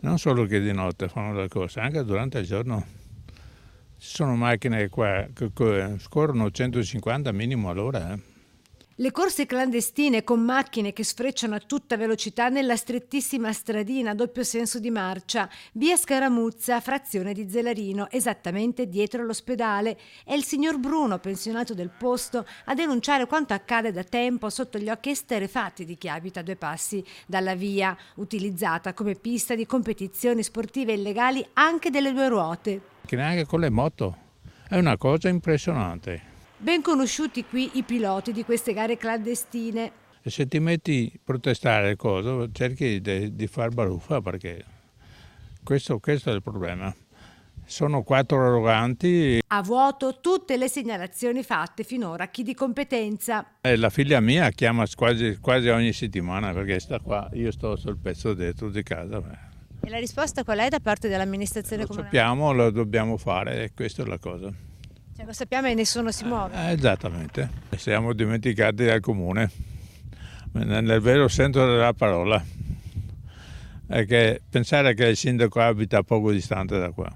Non solo che di notte fanno le corse, anche durante il giorno. Ci sono macchine qua che scorrono 150 minimo all'ora. Le corse clandestine con macchine che sfrecciano a tutta velocità nella strettissima stradina a doppio senso di marcia, via Scaramuzza, frazione di Zelarino, esattamente dietro l'ospedale. È il signor Bruno, pensionato del posto, a denunciare quanto accade da tempo sotto gli occhi esterrefatti di chi abita a 2 passi dalla via, utilizzata come pista di competizioni sportive illegali anche delle 2 ruote. Che neanche con le moto. È una cosa impressionante. Ben conosciuti qui i piloti di queste gare clandestine. E se ti metti a protestare cerchi di far baruffa, perché questo è il problema. Sono 4 arroganti. A vuoto tutte le segnalazioni fatte finora a chi di competenza. La figlia mia chiama quasi ogni settimana perché sta qua, io sto sul pezzo dentro di casa. E la risposta qual è da parte dell'amministrazione Lo comunale? sappiamo, lo dobbiamo fare e questa è la cosa. Cioè, lo sappiamo e nessuno si muove. Esattamente. Siamo dimenticati dal comune, nel vero senso della parola. È che pensare che il sindaco abita poco distante da qua.